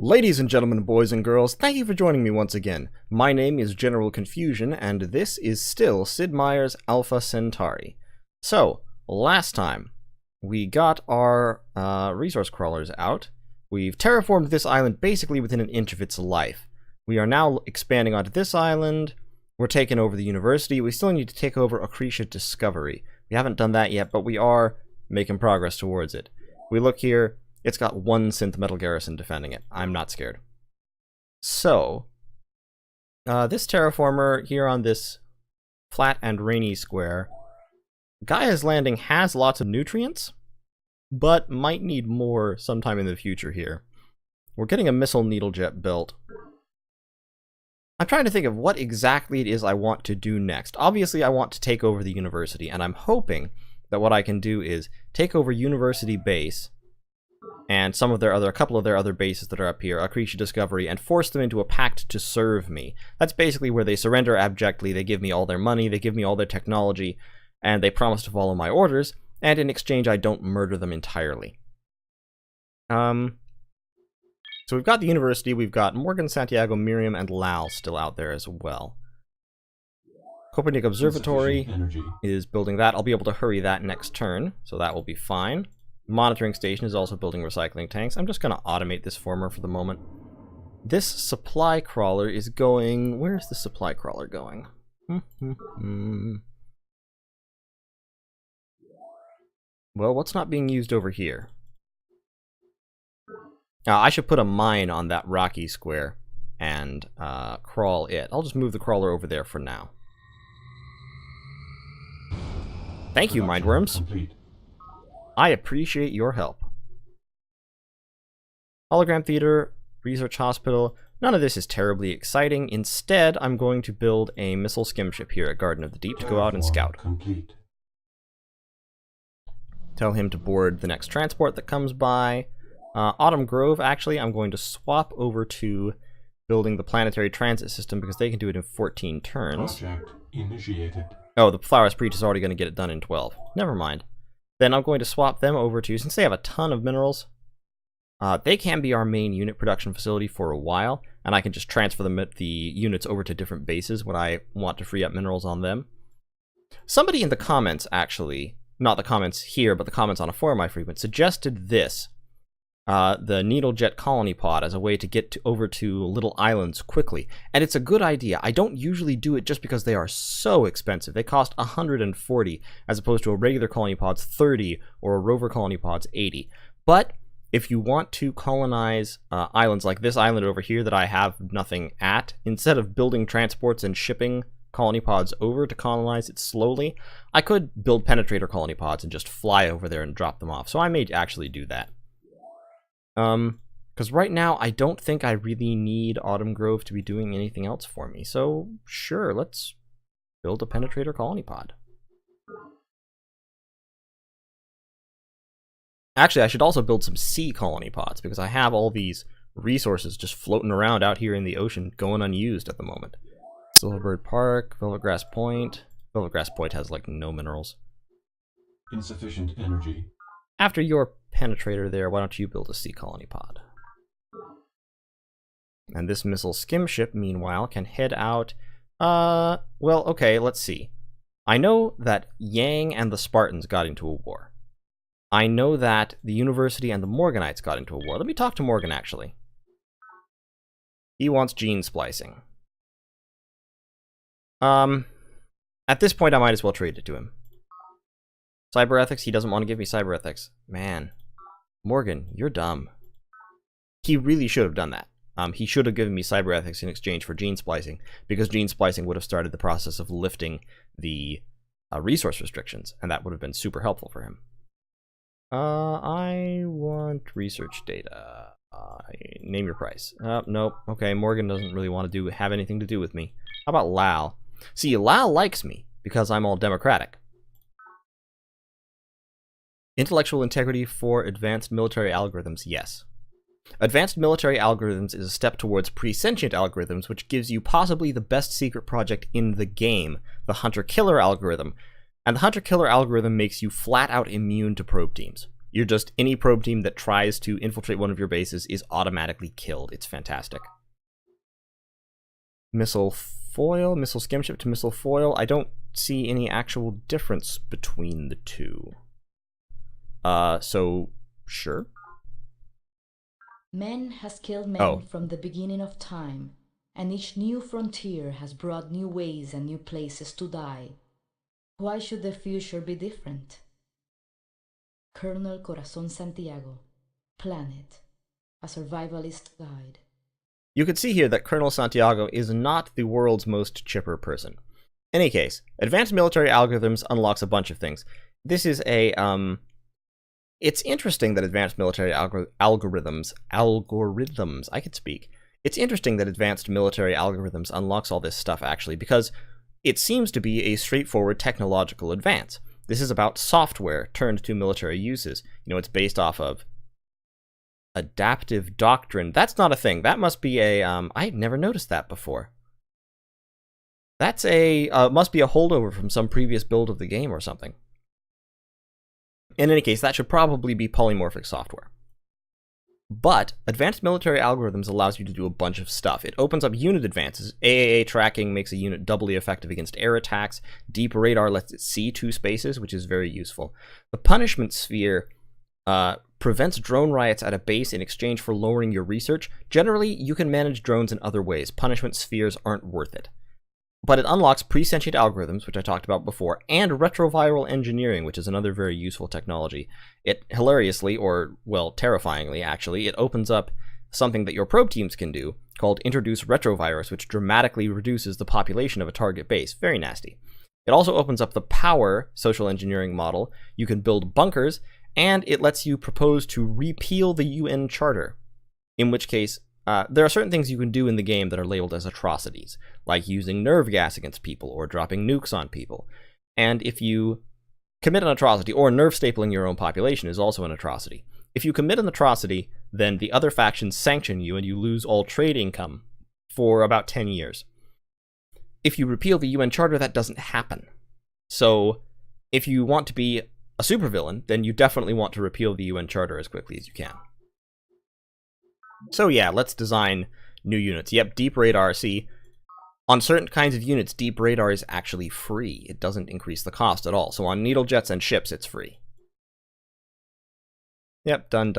Ladies and gentlemen, boys and girls, thank you for joining me once again. My name is General Confusion, and this is still Sid Meier's Alpha Centauri. So, last time, we got our resource crawlers out. We've terraformed this island basically within an inch of its life. We are now expanding onto this island. We're taking over the university. We still need to take over Accretia Discovery. We haven't done that yet, but we are making progress towards it. We look here. It's got one synth metal garrison defending it. I'm not scared. So, this terraformer here on this flat and rainy square, Gaia's Landing has lots of nutrients, but might need more sometime in the future here. We're getting a missile needle jet built. I'm trying to think of what exactly it is I want to do next. Obviously, I want to take over the university, and I'm hoping that what I can do is take over University Base and a couple of their other bases that are up here, Accretia Discovery, and force them into a pact to serve me. That's basically where they surrender abjectly, they give me all their money, they give me all their technology, and they promise to follow my orders, and in exchange I don't murder them entirely. So we've got the university, we've got Morgan, Santiago, Miriam, and Lal still out there as well. Copernic Observatory is building that. I'll be able to hurry that next turn, so that will be fine. Monitoring station is also building recycling tanks. I'm just going to automate this former for the moment. This supply crawler is going... Where's the supply crawler going? Well, what's not being used over here? I should put a mine on that rocky square and crawl it. I'll just move the crawler over there for now. Thank you, Mindworms. Complete. I appreciate your help. Hologram Theater, Research Hospital. None of this is terribly exciting. Instead, I'm going to build a missile skim ship here at Garden of the Deep to go out and scout. Complete. Tell him to board the next transport that comes by. Autumn Grove, actually, I'm going to swap over to building the planetary transit system because they can do it in 14 turns. Project initiated. Oh, the Flower Spree is already going to get it done in 12. Never mind. Then I'm going to swap them over to, since they have a ton of minerals, they can be our main unit production facility for a while, and I can just transfer the units over to different bases when I want to free up minerals on them. Somebody in the comments, actually, not the comments here, but the comments on a forum I frequent, suggested this, the Needle Jet Colony Pod, as a way to get over to little islands quickly. And it's a good idea. I don't usually do it just because they are so expensive. They cost 140 as opposed to a regular colony pod's 30 or a rover colony pod's 80. But if you want to colonize islands like this island over here that I have nothing at, instead of building transports and shipping colony pods over to colonize it slowly, I could build penetrator colony pods and just fly over there and drop them off. So I may actually do that. Because right now I don't think I really need Autumn Grove to be doing anything else for me. So sure, let's build a penetrator colony pod. Actually, I should also build some sea colony pods because I have all these resources just floating around out here in the ocean going unused at the moment. Silverbird Park, Velvetgrass Point. Velvetgrass Point has like no minerals. Insufficient energy. After your penetrator there, why don't you build a sea colony pod? And this missile skim ship, meanwhile, can head out... well, okay, let's see. I know that Yang and the Spartans got into a war. I know that the University and the Morganites got into a war. Let me talk to Morgan, actually. He wants gene splicing. At this point, I might as well trade it to him. Cyberethics, he doesn't want to give me cyberethics. Man. Morgan, you're dumb. He really should have done that. He should have given me cyberethics in exchange for gene splicing, because gene splicing would have started the process of lifting the resource restrictions, and that would have been super helpful for him. I want research data. Name your price. Nope. Okay, Morgan doesn't really want to have anything to do with me. How about Lal? See, Lal likes me, because I'm all democratic. Intellectual integrity for advanced military algorithms, yes. Advanced military algorithms is a step towards pre-sentient algorithms, which gives you possibly the best secret project in the game, the Hunter-Killer algorithm. And the Hunter-Killer algorithm makes you flat-out immune to probe teams. You're just, any probe team that tries to infiltrate one of your bases is automatically killed. It's fantastic. Missile foil, missile skim ship to missile foil. I don't see any actual difference between the two. So, sure. Man has killed man from the beginning of time, and each new frontier has brought new ways and new places to die. Why should the future be different? Colonel Corazon Santiago, Planet, a survivalist guide. You can see here that Colonel Santiago is not the world's most chipper person. In any case, advanced military algorithms unlocks a bunch of things. This is a, it's interesting that advanced military algorithms, I could speak. It's interesting that advanced military algorithms unlocks all this stuff, actually, because it seems to be a straightforward technological advance. This is about software turned to military uses. You know, it's based off of adaptive doctrine. That's not a thing. That must be a, I'd never noticed that before. That's a, must be a holdover from some previous build of the game or something. In any case, that should probably be polymorphic software. But advanced military algorithms allows you to do a bunch of stuff. It opens up unit advances. AAA tracking makes a unit doubly effective against air attacks. Deep radar lets it see 2 spaces, which is very useful. The punishment sphere prevents drone riots at a base in exchange for lowering your research. Generally, you can manage drones in other ways. Punishment spheres aren't worth it. But it unlocks presentient algorithms, which I talked about before, and retroviral engineering, which is another very useful technology. It hilariously, or, well, terrifyingly, actually, it opens up something that your probe teams can do, called Introduce Retrovirus, which dramatically reduces the population of a target base. Very nasty. It also opens up the power social engineering model. You can build bunkers, and it lets you propose to repeal the UN Charter, in which case, there are certain things you can do in the game that are labeled as atrocities, like using nerve gas against people or dropping nukes on people. And if you commit an atrocity, or nerve stapling your own population is also an atrocity. If you commit an atrocity, then the other factions sanction you and you lose all trade income for about 10 years. If you repeal the UN Charter, that doesn't happen. So if you want to be a supervillain, then you definitely want to repeal the UN Charter as quickly as you can. So yeah, let's design new units. Yep, deep radar. See, on certain kinds of units, deep radar is actually free. It doesn't increase the cost at all. So on needle jets and ships, it's free. Yep, done.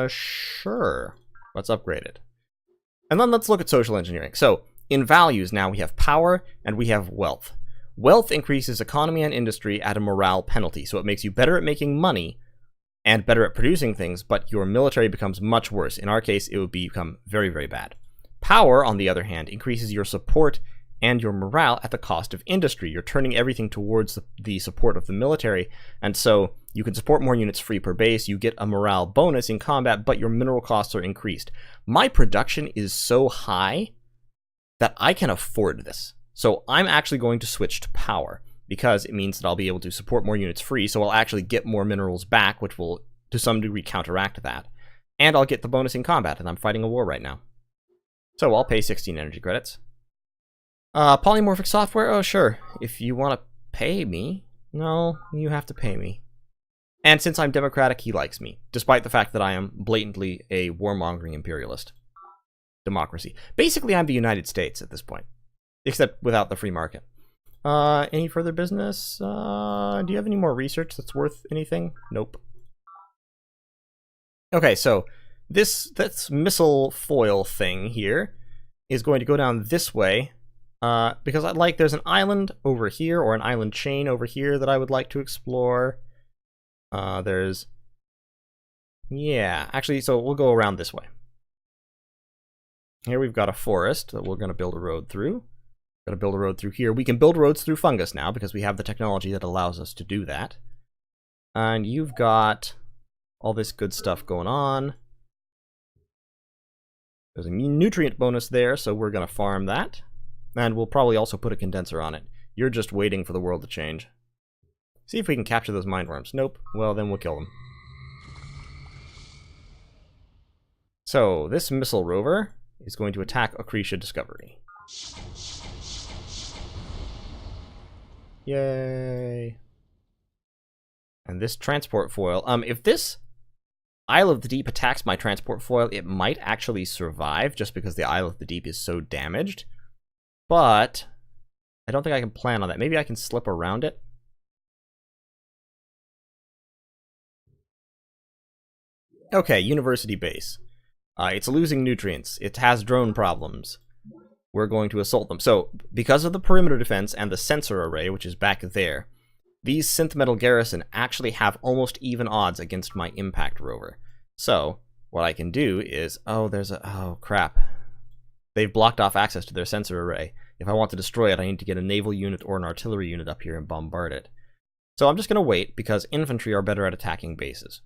Sure. Let's upgrade it. And then let's look at social engineering. So in values now, we have power and we have wealth. Wealth increases economy and industry at a morale penalty. So it makes you better at making money and better at producing things, but your military becomes much worse. In our case, it would become very, very bad. Power, on the other hand, increases your support and your morale at the cost of industry. You're turning everything towards the support of the military, and so you can support more units free per base, you get a morale bonus in combat, but your mineral costs are increased. My production is so high that I can afford this. So I'm actually going to switch to power, because it means that I'll be able to support more units free, so I'll actually get more minerals back, which will, to some degree, counteract that. And I'll get the bonus in combat, and I'm fighting a war right now. So I'll pay 16 energy credits. Polymorphic software? Oh, sure. If you want to pay me. No, you have to pay me. And since I'm democratic, he likes me, despite the fact that I am blatantly a warmongering imperialist. Democracy. Basically, I'm the United States at this point, except without the free market. Any further business? Do you have any more research that's worth anything? Nope. Okay, so this missile foil thing here is going to go down this way, because there's an island over here, or an island chain over here that I would like to explore. Yeah, actually, so we'll go around this way. Here we've got a forest that we're going to build a road through. Gonna build a road through here. We can build roads through fungus now because we have the technology that allows us to do that. And you've got all this good stuff going on. There's a nutrient bonus there, so we're gonna farm that. And we'll probably also put a condenser on it. You're just waiting for the world to change. See if we can capture those mindworms. Nope. Well, then we'll kill them. So, this missile rover is going to attack Acretia Discovery. Yay! And this transport foil, if this Isle of the Deep attacks my transport foil, it might actually survive just because the Isle of the Deep is so damaged. But I don't think I can plan on that. Maybe I can slip around it. Okay, University Base. It's losing nutrients. It has drone problems. We're going to assault them. So, because of the perimeter defense and the sensor array, which is back there, these synth metal garrison actually have almost even odds against my impact rover. So, what I can do is... oh, crap. They've blocked off access to their sensor array. If I want to destroy it, I need to get a naval unit or an artillery unit up here and bombard it. So I'm just going to wait, because infantry are better at attacking bases.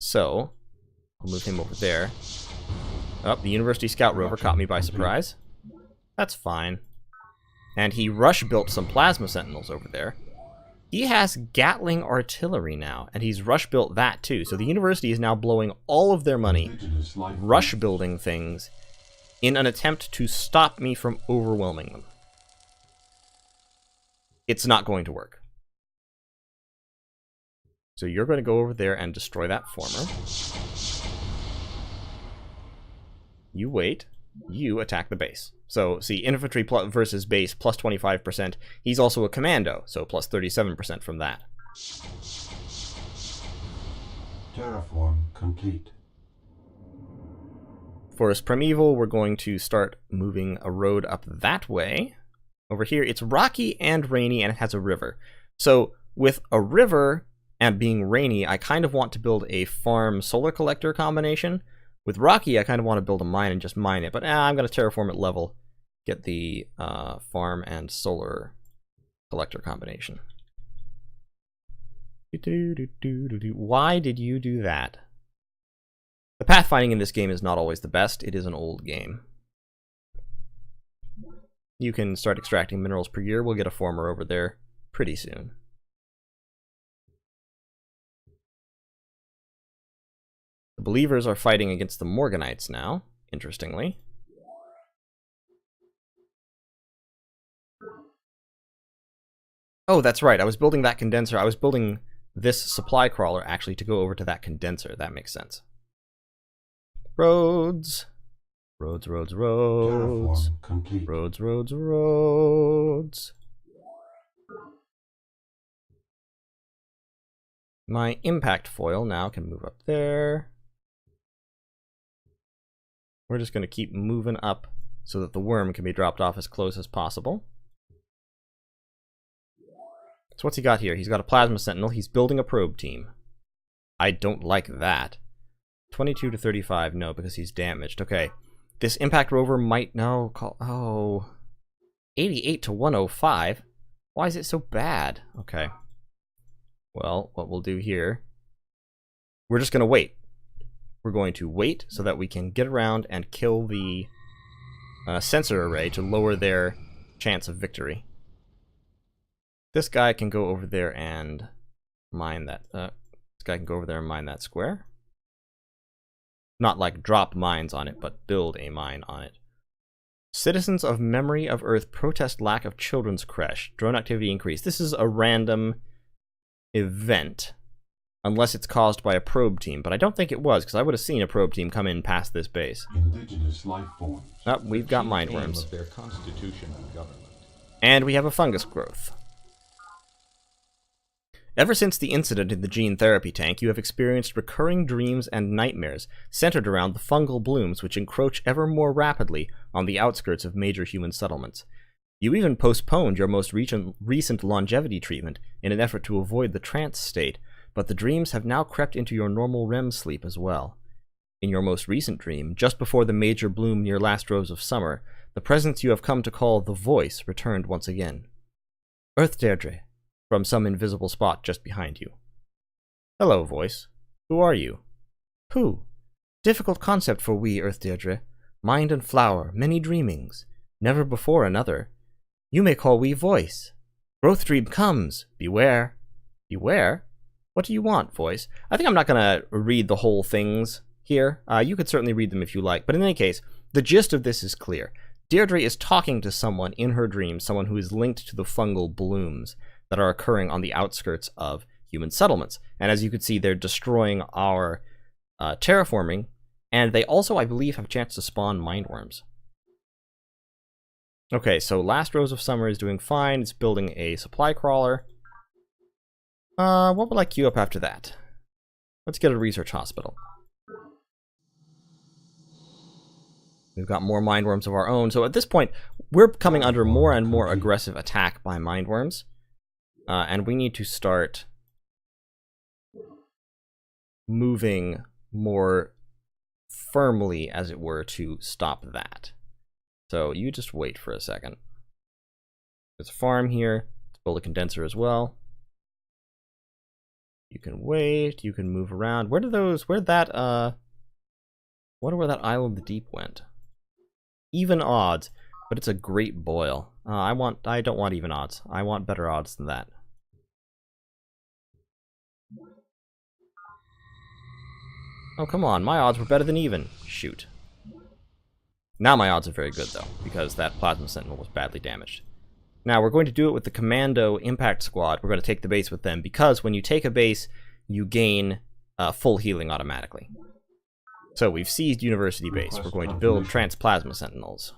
So, I'll move him over there. Oh, the University Scout Rover caught me by surprise. That's fine. And he rush-built some Plasma Sentinels over there. He has Gatling artillery now, and he's rush-built that too. So the University is now blowing all of their money rush-building things in an attempt to stop me from overwhelming them. It's not going to work. So you're going to go over there and destroy that former. You wait. You attack the base. So, see, infantry versus base, plus 25%. He's also a commando, so plus 37% from that. Terraform complete. For us Primeval, we're going to start moving a road up that way. Over here, it's rocky and rainy, and it has a river. So, with a river and being rainy, I kind of want to build a farm solar collector combination. With rocky, I kind of want to build a mine and just mine it, but I'm going to terraform it level. Get the farm and solar collector combination. Why did you do that? The pathfinding in this game is not always the best. It is an old game. You can start extracting minerals per year. We'll get a farmer over there pretty soon. The Believers are fighting against the Morganites now, interestingly. Oh, that's right. I was building that condenser. I was building this supply crawler, actually, to go over to that condenser. That makes sense. Roads. Roads, roads, roads. Roads, roads, roads. My impact foil now can move up there. We're just going to keep moving up so that the worm can be dropped off as close as possible. So what's he got here? He's got a Plasma Sentinel. He's building a probe team. I don't like that. 22 to 35, no, because he's damaged. Okay. This impact rover might now call... Oh. 88 to 105? Why is it so bad? Okay. Well, what we'll do here... We're just going to wait. We're going to wait so that we can get around and kill the sensor array to lower their chance of victory. This guy can go over there and mine that. This guy can go over there and mine that square. Not like drop mines on it, but build a mine on it. Citizens of Memory of Earth protest lack of children's creche. Drone activity increased. This is a random event. Unless it's caused by a probe team, but I don't think it was, because I would have seen a probe team come in past this base. Indigenous life forms. Oh, we've got mindworms. Of their constitution and government. And we have a fungus growth. Ever since the incident in the gene therapy tank, you have experienced recurring dreams and nightmares centered around the fungal blooms which encroach ever more rapidly on the outskirts of major human settlements. You even postponed your most recent longevity treatment in an effort to avoid the trance state, but the dreams have now crept into your normal REM sleep as well. In your most recent dream, just before the major bloom near last rose of summer, the presence you have come to call the Voice returned once again. Earth Deirdre, from some invisible spot just behind you. Hello, Voice. Who are you? Who? Difficult concept for we, Earth Deirdre. Mind and flower, many dreamings. Never before another. You may call we Voice. Growth Dream comes. Beware. Beware? What do you want, Voice? I think I'm not going to read the whole things here. You could certainly read them if you like. But in any case, the gist of this is clear. Deirdre is talking to someone in her dreams, someone who is linked to the fungal blooms that are occurring on the outskirts of human settlements. And as you can see, they're destroying our terraforming, and they also, I believe, have a chance to spawn mindworms. Okay, so Last Rose of Summer is doing fine. It's building a supply crawler. What would I queue up after that? Let's get a research hospital. We've got more mindworms of our own, so at this point, we're coming under more and more aggressive attack by mindworms. And we need to start moving more firmly, as it were, to stop that. So you just wait for a second. There's a farm here. Let's build a condenser as well. You can wait, you can move around. Where do those, where'd that, wonder where that Isle of the Deep went. Even odds, but it's a great boil. I don't want even odds. I want better odds than that. Oh, come on, my odds were better than even. Shoot. Now my odds are very good, though, because that Plasma Sentinel was badly damaged. Now, we're going to do it with the Commando Impact Squad. We're going to take the base with them, because when you take a base, you gain full healing automatically. So we've seized University Base. We're going to build Transplasma Sentinels.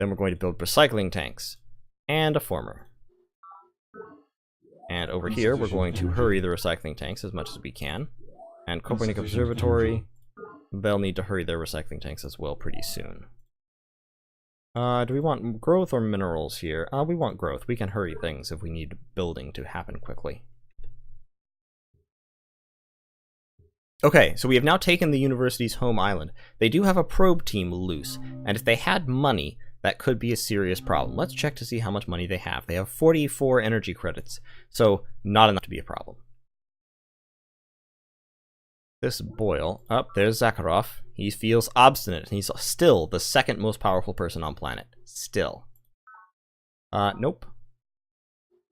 Then we're going to build recycling tanks. And a former. And over here, we're going to hurry the recycling tanks as much as we can. And Copernic Observatory, they'll need to hurry their recycling tanks as well pretty soon. Do we want growth or minerals here? We want growth. We can hurry things if we need building to happen quickly. Okay, so we have now taken the university's home island. They do have a probe team loose, and if they had money, that could be a serious problem. Let's check to see how much money they have. They have 44 energy credits, so not enough to be a problem. This Boyle, there's Zakharov. He feels obstinate, and he's still the second most powerful person on planet. Still. Nope.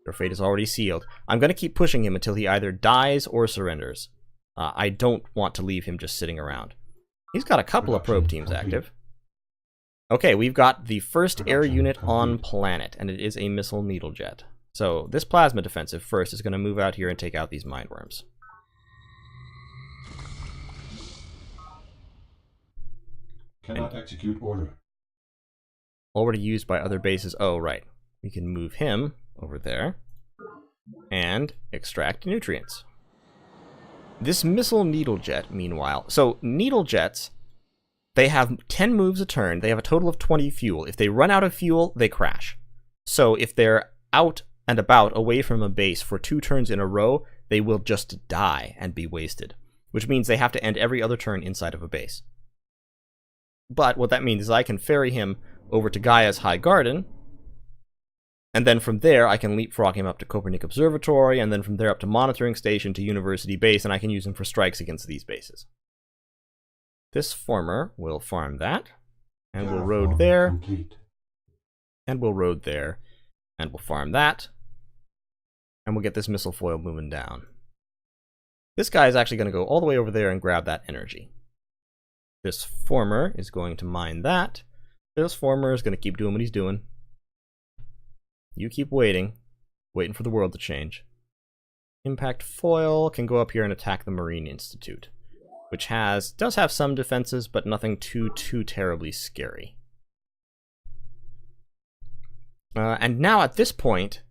Your fate is already sealed. I'm going to keep pushing him until he either dies or surrenders. I don't want to leave him just sitting around. He's got a couple of probe teams active. Okay, we've got the first air unit on planet, and it is a missile needle jet. So this plasma defensive first is going to move out here and take out these mindworms. Cannot execute order. Already used by other bases. Oh, right. We can move him over there and extract nutrients. This missile needle jet, meanwhile, so needle jets, they have 10 moves a turn. They have a total of 20 fuel. If they run out of fuel, they crash. So if they're out and about away from a base for 2 turns in a row, they will just die and be wasted, which means they have to end every other turn inside of a base. But what that means is I can ferry him over to Gaia's High Garden, and then from there I can leapfrog him up to Copernic Observatory, and then from there up to Monitoring Station to University Base, and I can use him for strikes against these bases. This former will farm that, and we'll road there, and we'll road there, and we'll farm that, and we'll get this missile foil moving down. This guy is actually going to go all the way over there and grab that energy. This former is going to mine that. This former is going to keep doing what he's doing. You keep waiting for the world to change. Impact foil can go up here and attack the Marine Institute, which does have some defenses, but nothing too terribly scary. And now at this point,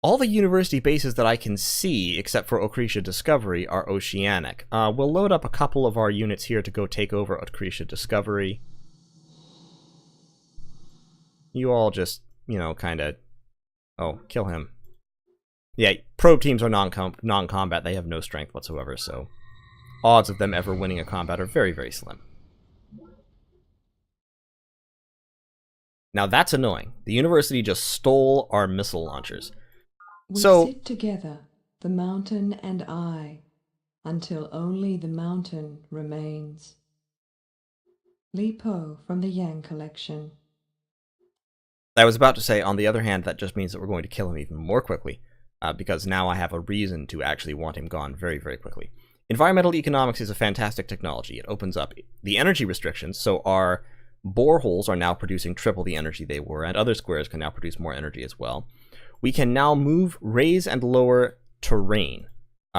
all the university bases that I can see, except for Okrisha Discovery, are oceanic. We'll load up a couple of our units here to go take over Okrisha Discovery. You all just, you know, kind of... Oh, kill him. Yeah, probe teams are non-combat. They have no strength whatsoever, so odds of them ever winning a combat are very, very slim. Now that's annoying. The university just stole our missile launchers. We sit together, the mountain and I, until only the mountain remains. Li Po from the Yang collection. I was about to say, on the other hand, that just means that we're going to kill him even more quickly, because now I have a reason to actually want him gone very, very quickly. Environmental economics is a fantastic technology. It opens up the energy restrictions, so our boreholes are now producing triple the energy they were, and other squares can now produce more energy as well. we can now move, raise, and lower terrain,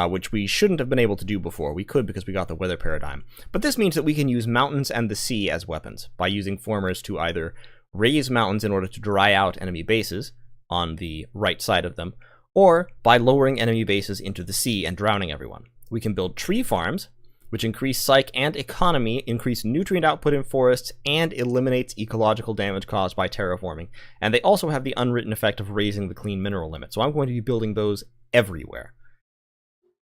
which we shouldn't have been able to do before. We could because we got the weather paradigm. But this means that we can use mountains and the sea as weapons by using formers to either raise mountains in order to dry out enemy bases on the right side of them, or by lowering enemy bases into the sea and drowning everyone. We can build tree farms, which increase psych and economy, increase nutrient output in forests, and eliminates ecological damage caused by terraforming. And they also have the unwritten effect of raising the clean mineral limit. So I'm going to be building those everywhere.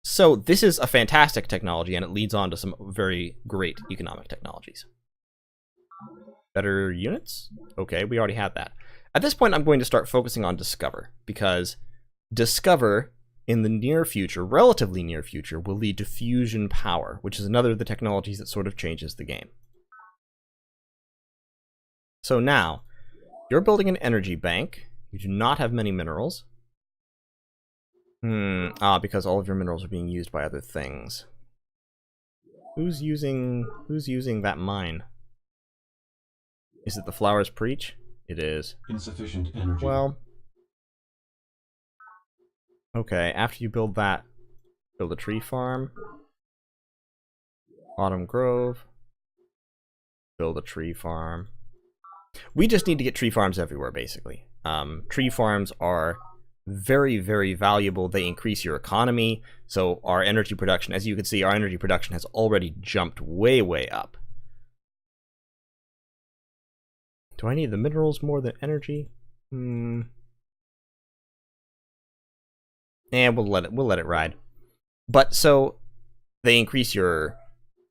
So this is a fantastic technology, and it leads on to some very great economic technologies. Better units? Okay, we already had that. At this point, I'm going to start focusing on Discover, because Discover in the near future, relatively near future, will lead to fusion power, which is another of the technologies that sort of changes the game. So now, you're building an energy bank. You do not have many minerals. Because all of your minerals are being used by other things. Who's using that mine? Is it the Flowers Preach? It is. Insufficient energy. Well, okay, after you build that, build a tree farm. Autumn Grove. Build a tree farm. We just need to get tree farms everywhere, basically. Tree farms are very, very valuable. They increase your economy, so our energy production, as you can see, our energy production has already jumped way, way up. Do I need the minerals more than energy? And we'll let it ride. But so they increase your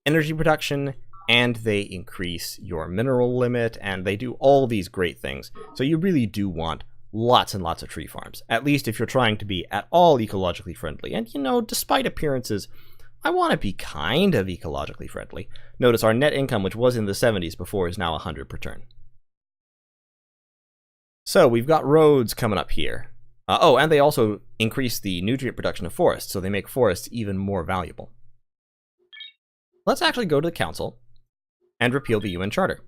energy production, and they increase your mineral limit, and they do all these great things. So you really do want lots and lots of tree farms, at least if you're trying to be at all ecologically friendly. And, you know, despite appearances, I want to be kind of ecologically friendly. Notice our net income, which was in the 70s before, is now 100 per turn. So we've got roads coming up here. Oh, and they also increase the nutrient production of forests, so they make forests even more valuable. Let's actually go to the council and repeal the UN Charter.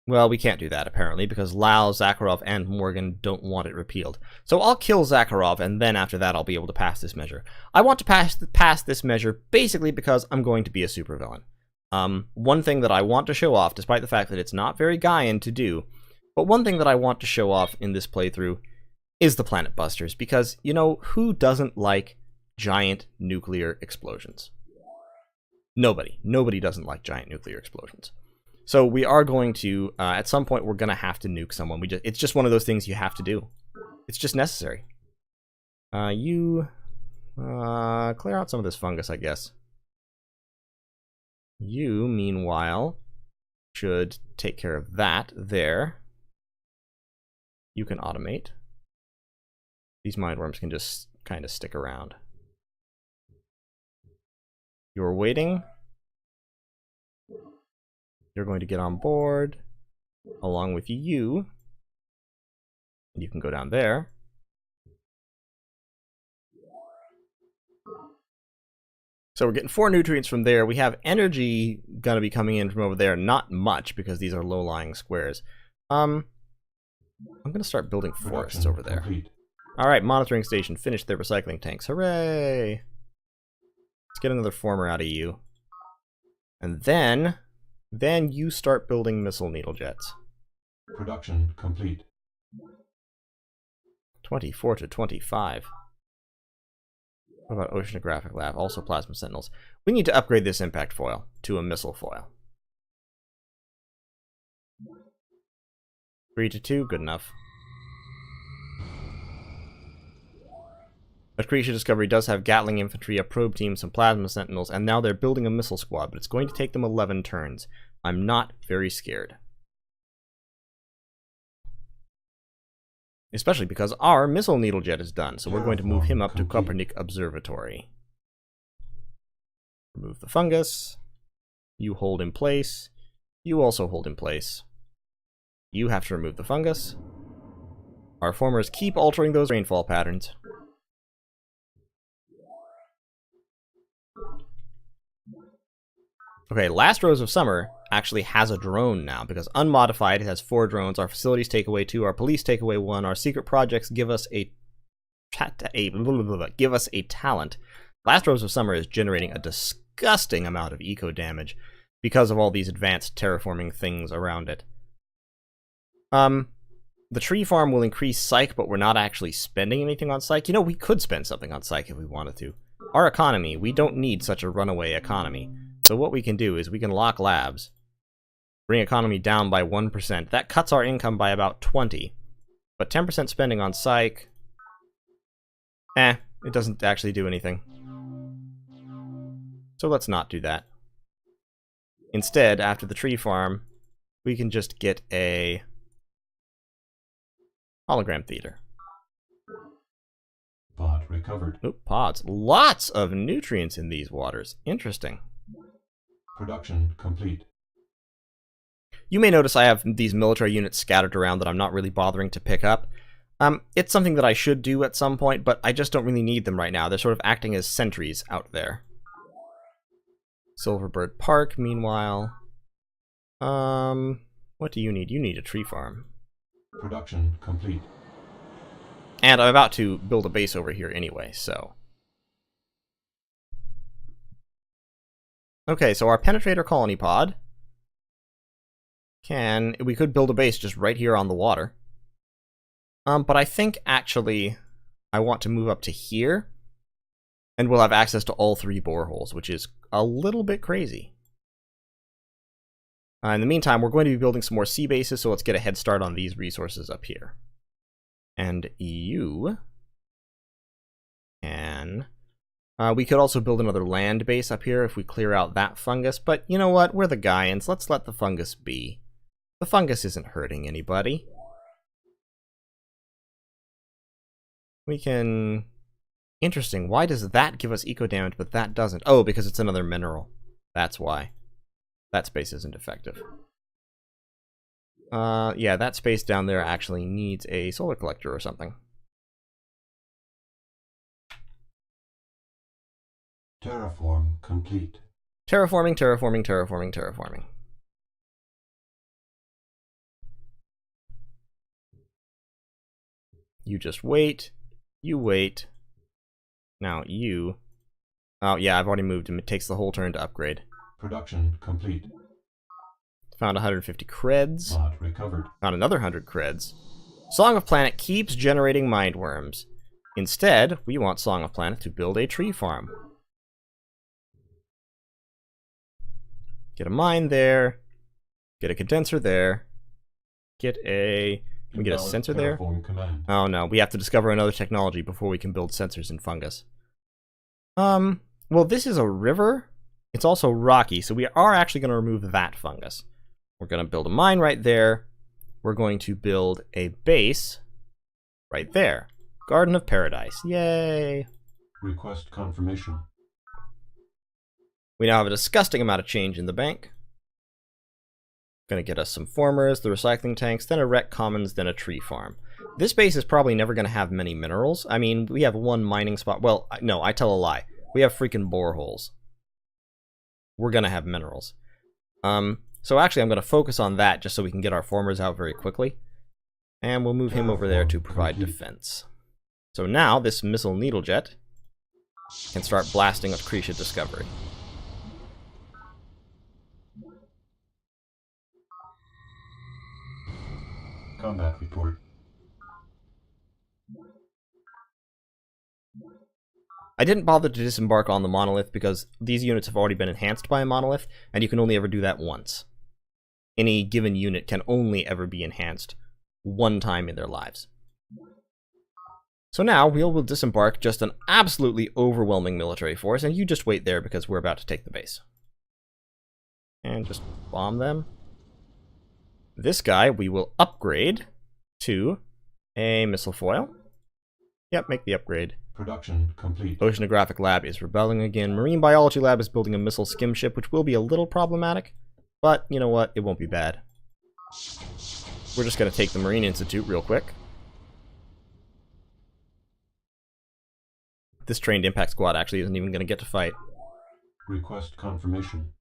Well, we can't do that, apparently, because Lau, Zakharov, and Morgan don't want it repealed. So I'll kill Zakharov, and then after that I'll be able to pass this measure. I want to pass this measure basically because I'm going to be a supervillain. One thing that I want to show off, despite the fact that it's not very Gaian to do, but one thing that I want to show off in this playthrough is the Planet Busters, because, you know, who doesn't like giant nuclear explosions? Nobody. Nobody doesn't like giant nuclear explosions. So we are going to, at some point, we're going to have to nuke someone. It's just one of those things you have to do. It's just necessary. Clear out some of this fungus, I guess. You, meanwhile, should take care of that there. You can automate. These mindworms can just kind of stick around. You're waiting. You're going to get on board along with you. And you can go down there. So we're getting 4 nutrients from there. We have energy going to be coming in from over there. Not much, because these are low-lying squares. I'm going to start building forests over there. Alright, monitoring station. Finished their recycling tanks. Hooray! Let's get another former out of you. And then you start building missile needle jets. Production complete. 24 to 25. What about Oceanographic Lab? Also plasma sentinels. We need to upgrade this impact foil to a missile foil. 3 to 2, good enough. But Creature Discovery does have Gatling infantry, a probe team, some plasma sentinels, and now they're building a missile squad, but it's going to take them 11 turns. I'm not very scared. Especially because our missile needle jet is done, so we're going to move him up to Kopernik Observatory. Remove the fungus. You hold in place. You also hold in place. You have to remove the fungus. Our formers keep altering those rainfall patterns. Okay, Last Rose of Summer actually has a drone now, because unmodified, it has 4 drones. Our facilities take away 2, our police take away 1, our secret projects give us give us a talent. Last Rose of Summer is generating a disgusting amount of eco damage because of all these advanced terraforming things around it. The tree farm will increase psych, but we're not actually spending anything on psych. You know, we could spend something on psych if we wanted to. Our economy, we don't need such a runaway economy. So what we can do is we can lock labs, bring economy down by 1%. That cuts our income by about 20. But 10% spending on psych, it doesn't actually do anything. So let's not do that. Instead, after the tree farm, we can just get a hologram theater. Pod recovered. Oop, pods. Lots of nutrients in these waters. Interesting. Production complete. You may notice I have these military units scattered around that I'm not really bothering to pick up. It's something that I should do at some point, but I just don't really need them right now. They're sort of acting as sentries out there. Silverbird Park, meanwhile. What do you need? You need a tree farm. Production complete. And I'm about to build a base over here anyway, so... Okay, so our penetrator colony pod we could build a base just right here on the water. But I think actually I want to move up to here, and we'll have access to all 3 boreholes, which is a little bit crazy. In the meantime, we're going to be building some more sea bases, so let's get a head start on these resources up here. And you can... we could also build another land base up here if we clear out that fungus, but you know what? We're the Gaians. Let's let the fungus be. The fungus isn't hurting anybody. We can... Interesting. Why does that give us eco damage, but that doesn't? Oh, because it's another mineral. That's why. That space isn't effective. Yeah, that space down there actually needs a solar collector or something. Terraform complete. Terraforming, terraforming, terraforming, terraforming. You just wait. You wait. Now you... Oh yeah, I've already moved him. It takes the whole turn to upgrade. Production complete. Found 150 creds. Pod recovered. Found another 100 creds. Song of Planet keeps generating mindworms. Instead, we want Song of Planet to build a tree farm. Get a mine there. Get a condenser there. Get a... Can we get a sensor there? Command. Oh no, we have to discover another technology before we can build sensors in fungus. Well, this is a river. It's also rocky, so we are actually going to remove that fungus. We're going to build a mine right there. We're going to build a base right there. Garden of Paradise. Yay! Request confirmation. We now have a disgusting amount of change in the bank. Gonna get us some formers, the recycling tanks, then a rec commons, then a tree farm. This base is probably never gonna have many minerals. I mean, we have 1 mining spot. Well, no, I tell a lie. We have freaking boreholes. We're gonna have minerals. So actually I'm gonna focus on that just so we can get our formers out very quickly. And we'll move him over there to provide defense. So now this missile needle jet can start blasting Accretia Discovery. Combat report. I didn't bother to disembark on the monolith because these units have already been enhanced by a monolith, and you can only ever do that once. Any given unit can only ever be enhanced 1 time in their lives. So now we'll disembark just an absolutely overwhelming military force, and you just wait there because we're about to take the base. And just bomb them. This guy we will upgrade to a missile foil. Yep, make the upgrade. Production complete. Oceanographic Lab is rebelling again. Marine Biology Lab is building a missile skim ship, which will be a little problematic. But, you know what? It won't be bad. We're just going to take the Marine Institute real quick. This trained impact squad actually isn't even going to get to fight. Request confirmation.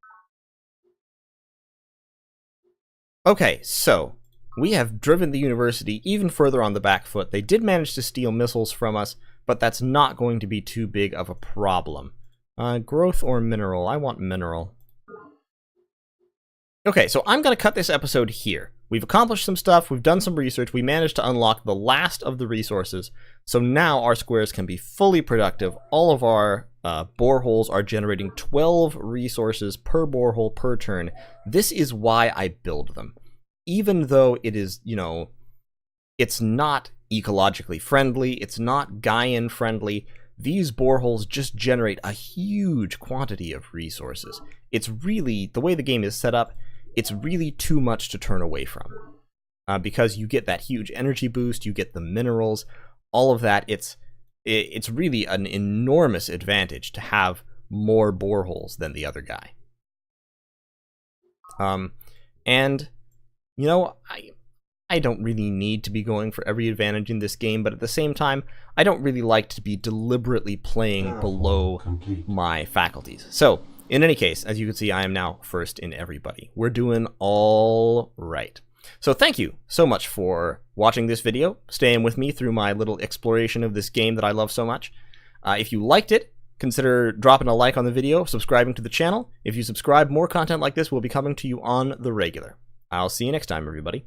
Okay, so we have driven the university even further on the back foot. They did manage to steal missiles from us, but that's not going to be too big of a problem. Growth or mineral? I want mineral. Okay, so I'm going to cut this episode here. We've accomplished some stuff, we've done some research, we managed to unlock the last of the resources, so now our squares can be fully productive. All of our boreholes are generating 12 resources per borehole per turn. This is why I build them. Even though it is, you know, it's not ecologically friendly, it's not Gaian friendly, these boreholes just generate a huge quantity of resources. It's really, the way the game is set up, it's really too much to turn away from. Because you get that huge energy boost, you get the minerals, all of that. It's really an enormous advantage to have more boreholes than the other guy. And, you know, I don't really need to be going for every advantage in this game, but at the same time, I don't really like to be deliberately playing below my faculties. So, in any case, as you can see, I am now first in everybody. We're doing all right. So thank you so much for watching this video, staying with me through my little exploration of this game that I love so much. If you liked it, consider dropping a like on the video, subscribing to the channel. If you subscribe, more content like this will be coming to you on the regular. I'll see you next time, everybody.